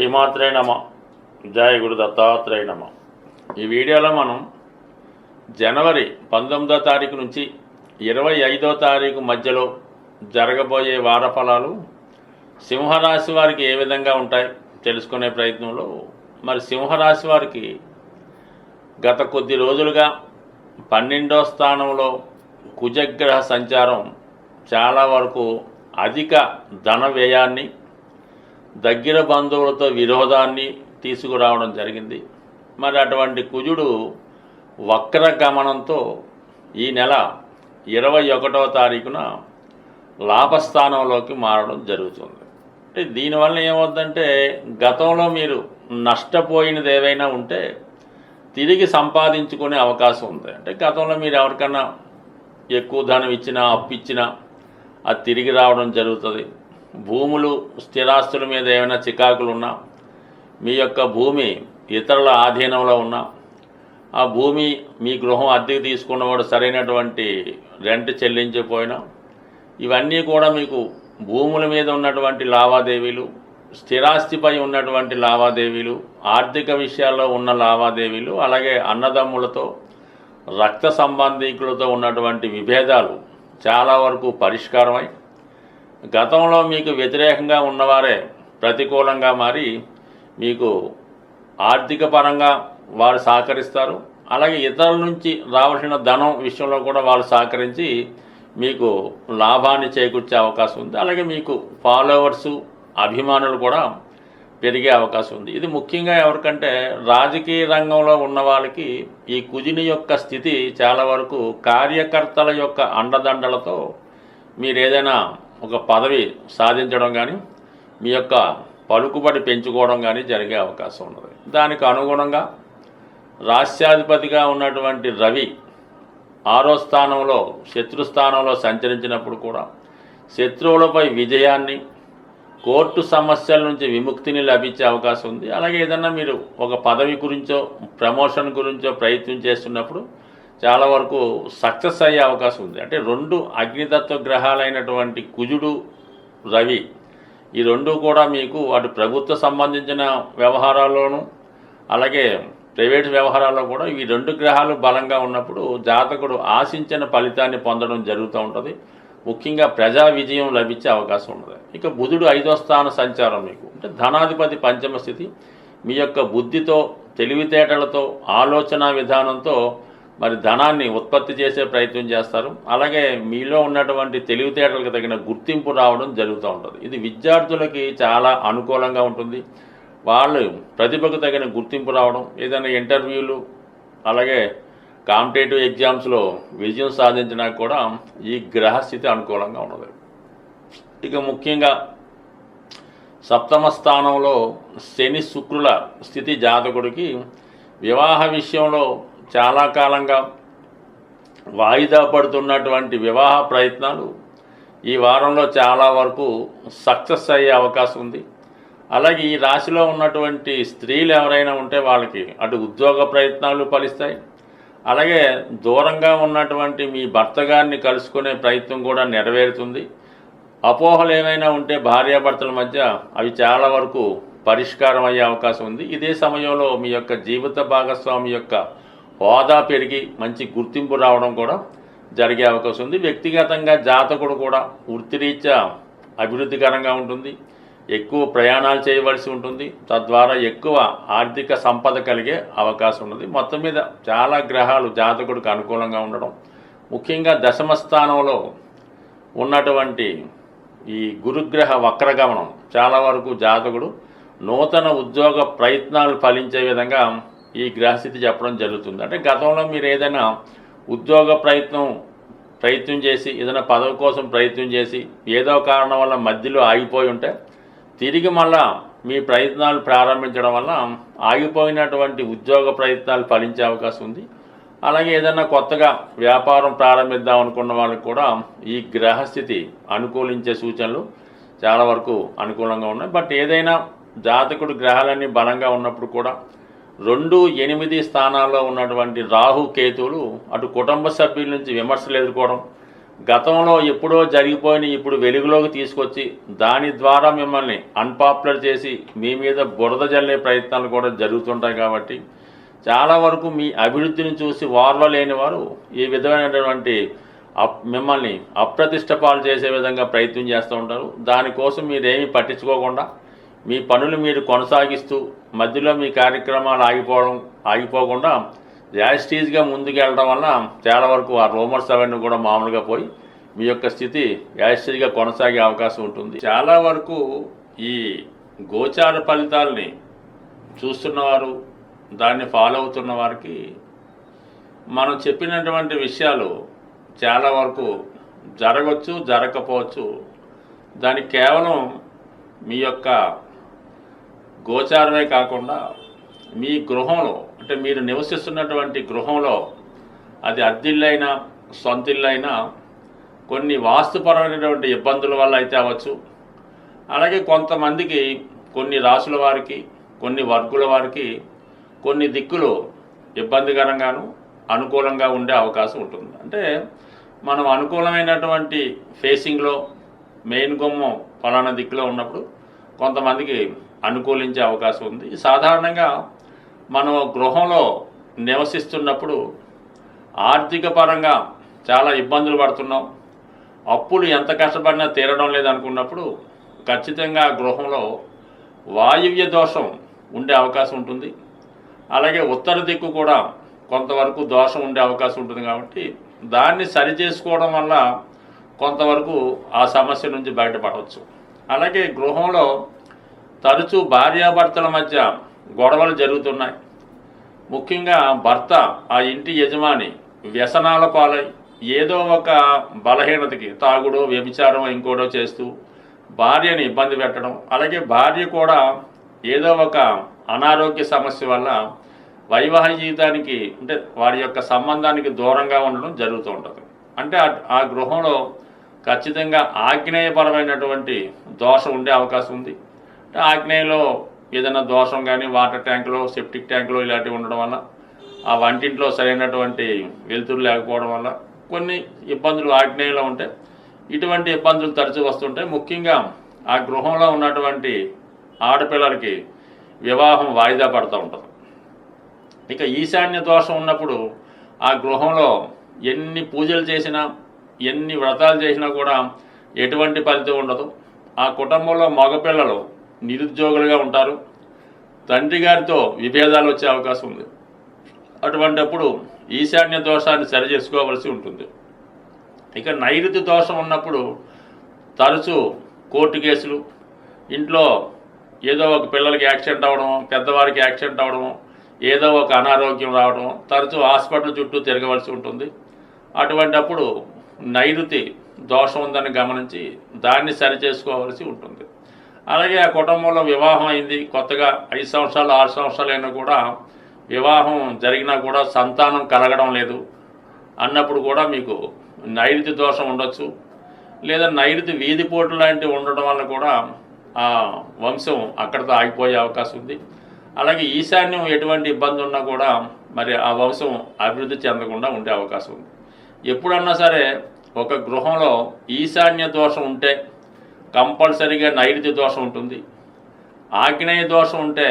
శ్రీమాత్రే నమ. జయ గురు దత్తాత్రేయ నమ. ఈ వీడియోలో మనం జనవరి 19వ తారీఖు నుంచి 25వ తారీఖు మధ్యలో జరగబోయే వార ఫలాలు సింహరాశి వారికి ఏ విధంగా ఉంటాయి తెలుసుకునే ప్రయత్నంలో, మరి సింహరాశి వారికి గత కొద్ది రోజులుగా 12వ స్థానంలో కుజగ్రహ సంచారం చాలా వరకు అధిక ధన వ్యయాన్ని, దగ్గర బంధువులతో విరోధాన్ని తీసుకురావడం జరిగింది. మరి అటువంటి కుజుడు వక్ర గమనంతో ఈ నెల 21వ తారీఖున లాభస్థానంలోకి మారడం జరుగుతుంది. అంటే దీనివల్ల ఏమవుతుందంటే, గతంలో మీరు నష్టపోయినది ఏవైనా ఉంటే తిరిగి సంపాదించుకునే అవకాశం ఉంది. అంటే గతంలో మీరు ఎవరికన్నా ఎక్కువ ధనం ఇచ్చినా, అప్పు ఇచ్చినా అది తిరిగి రావడం జరుగుతుంది. భూములు, స్థిరాస్తుల మీద ఏమైనా చికాకులు ఉన్నా, మీ యొక్క భూమి ఇతరుల ఆధీనంలో ఉన్నా, ఆ భూమి మీ గృహం అద్దెకు తీసుకున్నవాడు సరైనటువంటి రెంట్ చెల్లించకపోయినా, ఇవన్నీ కూడా మీకు భూముల మీద ఉన్నటువంటి లావాదేవీలు, స్థిరాస్తిపై ఉన్నటువంటి లావాదేవీలు, ఆర్థిక విషయాల్లో ఉన్న లావాదేవీలు, అలాగే అన్నదమ్ములతో, రక్త సంబంధికులతో ఉన్నటువంటి విభేదాలు చాలా వరకు పరిష్కారమై, గతంలో మీకు వ్యతిరేకంగా ఉన్నవారే ప్రతికూలంగా మారి మీకు ఆర్థిక పరంగా వారు సహకరిస్తారు. అలాగే ఇతరుల నుంచి రావాల్సిన ధనం విషయంలో కూడా వాళ్ళు సహకరించి మీకు లాభాన్ని చేకూర్చే అవకాశం ఉంది. అలాగే మీకు ఫాలోవర్సు, అభిమానులు కూడా పెరిగే అవకాశం ఉంది. ఇది ముఖ్యంగా ఎవరికంటే రాజకీయ రంగంలో ఉన్న వాళ్ళకి ఈ కుజుని యొక్క స్థితి చాలా వరకు కార్యకర్తల యొక్క అండదండలతో మీరు ఏదైనా ఒక పదవి సాధించడం కానీ, మీ యొక్క పలుకుబడి పెంచుకోవడం కానీ జరిగే అవకాశం ఉన్నది. దానికి అనుగుణంగా రాష్ట్రాధిపతిగా ఉన్నటువంటి రవి 6వ స్థానంలో, శత్రుస్థానంలో సంచరించినప్పుడు కూడా శత్రువులపై విజయాన్ని, కోర్టు సమస్యల నుంచి విముక్తిని లభించే అవకాశం ఉంది. అలాగే ఏదన్నా మీరు ఒక పదవి గురించో, ప్రమోషన్ గురించో ప్రయత్నం చేస్తున్నప్పుడు చాలా వరకు సక్సెస్ అయ్యే అవకాశం ఉంది. అంటే 2 అగ్నితత్వ గ్రహాలైనటువంటి కుజుడు, రవి, ఈ 2 కూడా మీకు అటు ప్రభుత్వ సంబంధించిన వ్యవహారాల్లోనూ, అలాగే ప్రైవేట్ వ్యవహారాల్లో కూడా ఈ 2 గ్రహాలు బలంగా ఉన్నప్పుడు జాతకుడు ఆశించిన ఫలితాన్ని పొందడం జరుగుతూ ఉంటుంది. ముఖ్యంగా ప్రజా విజయం లభించే అవకాశం ఉన్నది. ఇక బుధుడు 5వ స్థాన సంచారం మీకు అంటే ధనాధిపతి పంచమ స్థితి, మీ యొక్క బుద్ధితో, తెలివితేటలతో, ఆలోచన విధానంతో మరి ధనాన్ని ఉత్పత్తి చేసే ప్రయత్నం చేస్తారు. అలాగే మీలో ఉన్నటువంటి తెలివితేటలకు తగిన గుర్తింపు రావడం జరుగుతూ ఉంటుంది. ఇది విద్యార్థులకి చాలా అనుకూలంగా ఉంటుంది. వాళ్ళు ప్రతిభకు తగిన గుర్తింపు రావడం, ఏదైనా ఇంటర్వ్యూలు, అలాగే కాంపిటేటివ్ ఎగ్జామ్స్లో విజయం సాధించినా కూడా ఈ గ్రహస్థితి అనుకూలంగా ఉన్నది. ఇక ముఖ్యంగా 7వ స్థానంలో శని, శుక్రుల స్థితి జాతకుడికి వివాహ విషయంలో చాలా కాలంగా వాయిదా పడుతున్నటువంటి వివాహ ప్రయత్నాలు ఈ వారంలో చాలా వరకు సక్సెస్ అయ్యే అవకాశం ఉంది. అలాగే ఈ రాశిలో ఉన్నటువంటి స్త్రీలు ఎవరైనా ఉంటే వాళ్ళకి అటు ఉద్యోగ ప్రయత్నాలు ఫలిస్తాయి. అలాగే దూరంగా ఉన్నటువంటి మీ భర్త గారిని కలుసుకునే ప్రయత్నం కూడా నెరవేరుతుంది. అపోహలు ఏమైనా ఉంటే భార్యాభర్తల మధ్య అవి చాలా వరకు పరిష్కారం అయ్యే అవకాశం ఉంది. ఇదే సమయంలో మీ యొక్క జీవిత భాగస్వామి యొక్క హోదా పెరిగి మంచి గుర్తింపు రావడం కూడా జరిగే అవకాశం ఉంది. వ్యక్తిగతంగా జాతకుడు కూడా వృత్తిరీత్యా అభివృద్ధికరంగా ఉంటుంది. ఎక్కువ ప్రయాణాలు చేయవలసి ఉంటుంది. తద్వారా ఎక్కువ ఆర్థిక సంపద కలిగే అవకాశం ఉన్నది. మొత్తం మీద చాలా గ్రహాలు జాతకుడికి అనుకూలంగా ఉండడం, ముఖ్యంగా 10వ స్థానంలో ఉన్నటువంటి ఈ గురుగ్రహ వక్రగమనం చాలా వరకు జాతకుడు నూతన ఉద్యోగ ప్రయత్నాలు ఫలించే విధంగా ఈ గ్రహస్థితి చెప్పడం జరుగుతుంది. అంటే గతంలో మీరు ఏదైనా ఉద్యోగ ప్రయత్నం చేసి, ఏదైనా పదవి కోసం ప్రయత్నం చేసి ఏదో కారణం వల్ల మధ్యలో ఆగిపోయి ఉంటే తిరిగి మళ్ళా మీ ప్రయత్నాలు ప్రారంభించడం వల్ల ఆగిపోయినటువంటి ఉద్యోగ ప్రయత్నాలు ఫలించే అవకాశం ఉంది. అలాగే ఏదైనా కొత్తగా వ్యాపారం ప్రారంభిద్దాం అనుకున్న వాళ్ళకి కూడా ఈ గ్రహస్థితి అనుకూలించే సూచనలు చాలా వరకు అనుకూలంగా ఉన్నాయి. బట్ ఏదైనా జాతకుడు గ్రహాలన్నీ బలంగా ఉన్నప్పుడు కూడా 2, 8 స్థానాల్లో ఉన్నటువంటి రాహు, కేతువులు అటు కుటుంబ సభ్యుల నుంచి విమర్శలు ఎదుర్కోవడం, గతంలో ఎప్పుడో జరిగిపోయిన ఇప్పుడు వెలుగులోకి తీసుకొచ్చి దాని ద్వారా మిమ్మల్ని అన్పాపులర్ చేసి మీ మీద బురద జల్లే ప్రయత్నాలు కూడా జరుగుతుంటాయి. కాబట్టి చాలా వరకు మీ అభివృద్ధిని చూసి వార్వలేని వారు ఈ విధమైనటువంటి మిమ్మల్ని అప్రతిష్ట పాలు చేసే విధంగా ప్రయత్నం చేస్తూ ఉంటారు. దానికోసం మీరేమీ పట్టించుకోకుండా మీ పనులు మీరు కొనసాగిస్తూ మధ్యలో మీ కార్యక్రమాలు ఆగిపోకుండా యాస్టీజ్గా ముందుకు వెళ్ళడం వల్ల చాలా వరకు ఆ రూమర్స్ అవన్నీ కూడా మామూలుగా పోయి మీ యొక్క స్థితి యాస్టీజ్గా కొనసాగే అవకాశం ఉంటుంది. చాలా వరకు ఈ గోచార ఫలితాలని చూస్తున్నవారు, దాన్ని ఫాలో అవుతున్న వారికి మనం చెప్పినటువంటి విషయాలు చాలా వరకు జరగవచ్చు, జరగకపోవచ్చు. దానికి కేవలం మీ యొక్క గోచారమే కాకుండా మీ గృహంలో, అంటే మీరు నివసిస్తున్నటువంటి గృహంలో, అది అద్దిల్లైనా సొంతిల్లైనా కొన్ని వాస్తుపరమైనటువంటి ఇబ్బందుల వల్ల అయితే అవ్వచ్చు. అలాగే కొంతమందికి కొన్ని రాసుల వారికి, కొన్ని వర్గుల వారికి కొన్ని దిక్కులు ఇబ్బందికరంగాను అనుకూలంగా ఉండే అవకాశం ఉంటుంది. అంటే మనం అనుకూలమైనటువంటి ఫేసింగ్లో మెయిన్ గుమ్మం ఫలానా దిక్కులో ఉన్నప్పుడు కొంతమందికి అనుకూలించే అవకాశం ఉంది. సాధారణంగా మనం గృహంలో నివసిస్తున్నప్పుడు ఆర్థిక పరంగా చాలా ఇబ్బందులు పడుతున్నాం, అప్పులు ఎంత కష్టపడినా తీరడం లేదనుకున్నప్పుడు ఖచ్చితంగా గృహంలో వాయువ్య దోషం ఉండే అవకాశం ఉంటుంది. అలాగే ఉత్తర దిక్కు కూడా కొంతవరకు దోషం ఉండే అవకాశం ఉంటుంది. కాబట్టి దాన్ని సరిచేసుకోవడం వల్ల కొంతవరకు ఆ సమస్య నుంచి బయటపడవచ్చు. అలాగే గృహంలో తరచూ భార్యాభర్తల మధ్య గొడవలు జరుగుతున్నాయి. ముఖ్యంగా భర్త, ఆ ఇంటి యజమాని వ్యసనాల పాలై ఏదో ఒక బలహీనతకి తాగుడో వ్యభిచారం ఇంకోటో చేస్తూ భార్యని ఇబ్బంది పెట్టడం, అలాగే భార్య కూడా ఏదో ఒక అనారోగ్య సమస్య వల్ల వైవాహిక జీవితానికి, అంటే వారి యొక్క సంబంధానికి దూరంగా ఉండడం జరుగుతూ ఉంటుంది. అంటే ఆ గృహంలో ఖచ్చితంగా ఆగ్నేయపరమైనటువంటి దోషం ఉండే అవకాశం ఉంది. అంటే ఆగ్నేయంలో ఏదైనా దోషం కానీ వాటర్ ట్యాంకులో, సెప్టిక్ ట్యాంకులో ఇలాంటివి ఉండడం వల్ల, ఆ వంటింట్లో సరైనటువంటి వెలుతురు లేకపోవడం వల్ల కొన్ని ఇబ్బందులు ఆగ్నేయంలో ఉంటాయి. ఇటువంటి ఇబ్బందులు తరచూ వస్తుంటాయి. ముఖ్యంగా ఆ గృహంలో ఉన్నటువంటి ఆడపిల్లలకి వివాహం వాయిదా పడుతూ ఉంటుంది. ఇక ఈశాన్య దోషం ఉన్నప్పుడు ఆ గృహంలో ఎన్ని పూజలు చేసినా, ఎన్ని వ్రతాలు చేసినా కూడా ఎటువంటి ఫలితం ఉండదు. ఆ కుటుంబంలో మగపిల్లలు నిరుద్యోగులుగా ఉంటారు. తండ్రి గారితో విభేదాలు వచ్చే అవకాశం ఉంది. అటువంటిప్పుడు ఈశాన్య దోషాన్ని సరి చేసుకోవలసి ఉంటుంది. ఇక నైరుతి దోషం ఉన్నప్పుడు తరచూ కోర్టు కేసులు, ఇంట్లో ఏదో ఒక పిల్లలకి యాక్సిడెంట్ అవ్వడం, పెద్దవారికి యాక్సిడెంట్ అవ్వడం, ఏదో ఒక అనారోగ్యం రావడం, తరచూ హాస్పిటల్ చుట్టూ తిరగవలసి ఉంటుంది. అటువంటప్పుడు నైరుతి దోషం ఉందని గమనించి దాన్ని సరి చేసుకోవలసి ఉంటుంది. అలాగే ఆ కుటుంబంలో వివాహం అయింది, కొత్తగా 5 సంవత్సరాలు 6 సంవత్సరాలు అయినా కూడా వివాహం జరిగినా కూడా సంతానం కలగడం లేదు అన్నప్పుడు కూడా మీకు నైరుతి దోషం ఉండొచ్చు. లేదా నైరుతి వీధిపోటు లాంటివి ఉండడం వల్ల కూడా ఆ వంశం అక్కడితో ఆగిపోయే అవకాశం ఉంది. అలాగే ఈశాన్యం ఎటువంటి ఇబ్బంది ఉన్నా కూడా మరి ఆ వంశం అభివృద్ధి చెందకుండా ఉండే అవకాశం ఉంది. ఎప్పుడన్నా సరే ఒక గృహంలో ఈశాన్య దోషం ఉంటే కంపల్సరీగా నైరుతి దోషం ఉంటుంది. ఆగ్నేయ దోషం ఉంటే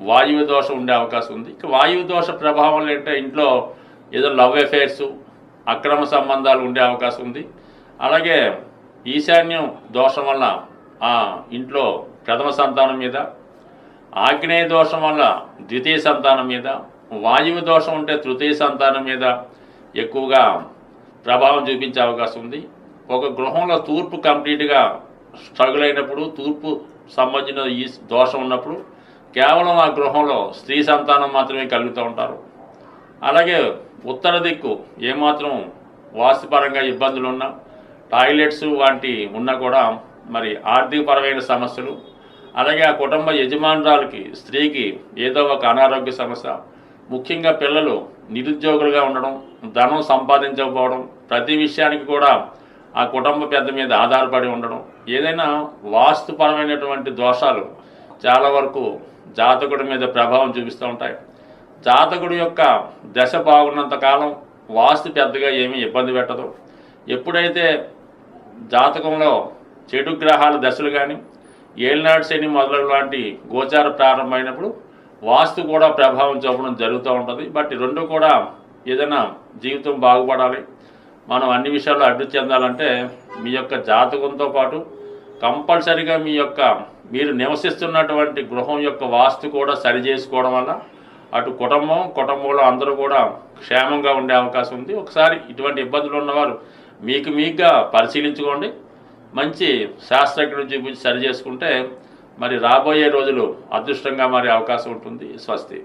వాయువు దోషం ఉండే అవకాశం ఉంది. ఇక వాయువు దోష ప్రభావం ఏంటంటే ఇంట్లో ఏదో లవ్ అఫేర్స్, అక్రమ సంబంధాలు ఉండే అవకాశం ఉంది. అలాగే ఈశాన్యం దోషం వల్ల ఆ ఇంట్లో ప్రథమ సంతానం మీద, ఆగ్నేయ దోషం వల్ల ద్వితీయ సంతానం మీద, వాయువు దోషం ఉంటే తృతీయ సంతానం మీద ఎక్కువగా ప్రభావం చూపించే అవకాశం ఉంది. ఒక గృహంలో తూర్పు కంప్లీట్గా స్ట్రగుల్ అయినప్పుడు, తూర్పు సంబంధించిన ఈ దోషం ఉన్నప్పుడు కేవలం ఆ గృహంలో స్త్రీ సంతానం మాత్రమే కలుగుతూ ఉంటారు. అలాగే ఉత్తర దిక్కు ఏమాత్రం వాస్తుపరంగా ఇబ్బందులు ఉన్నా, టాయిలెట్స్ వంటి ఉన్నా కూడా మరి ఆర్థికపరమైన సమస్యలు, అలాగే ఆ కుటుంబ యజమానురాలకి, స్త్రీకి ఏదో ఒక అనారోగ్య సమస్య, ముఖ్యంగా పిల్లలు నిరుద్యోగులుగా ఉండడం, ధనం సంపాదించకపోవడం, ప్రతి విషయానికి కూడా ఆ కుటుంబ పెద్ద మీద ఆధారపడి ఉండడం, ఏదైనా వాస్తుపరమైనటువంటి దోషాలు చాలా వరకు జాతకుడి మీద ప్రభావం చూపిస్తూ ఉంటాయి. జాతకుడి యొక్క దశ బాగున్నంత కాలం వాస్తు పెద్దగా ఏమీ ఇబ్బంది పెట్టదు. ఎప్పుడైతే జాతకంలో చెడు గ్రహాల దశలు కానీ ఏలినాటి శని మొదలగు లాంటి గోచార ప్రారంభమైనప్పుడు వాస్తు కూడా ప్రభావం చూపడం జరుగుతూ ఉంటుంది. బట్ ఈ రెండు కూడా ఏదైనా జీవితం బాగుపడాలి, మనం అన్ని విషయాల్లో అభివృద్ధి చెందాలంటే మీ యొక్క జాతకంతో పాటు కంపల్సరిగా మీరు నివసిస్తున్నటువంటి గృహం యొక్క వాస్తు కూడా సరి చేసుకోవడం వల్ల అటు కుటుంబంలో అందరూ కూడా క్షేమంగా ఉండే అవకాశం ఉంది. ఒకసారి ఇటువంటి ఇబ్బందులు ఉన్నవారు మీకుగా పరిశీలించుకోండి. మంచి శాస్త్రజ్ఞుడు చూపించి సరి చేసుకుంటే మరి రాబోయే రోజులు అదృష్టంగా మారే అవకాశం ఉంటుంది. స్వస్తి.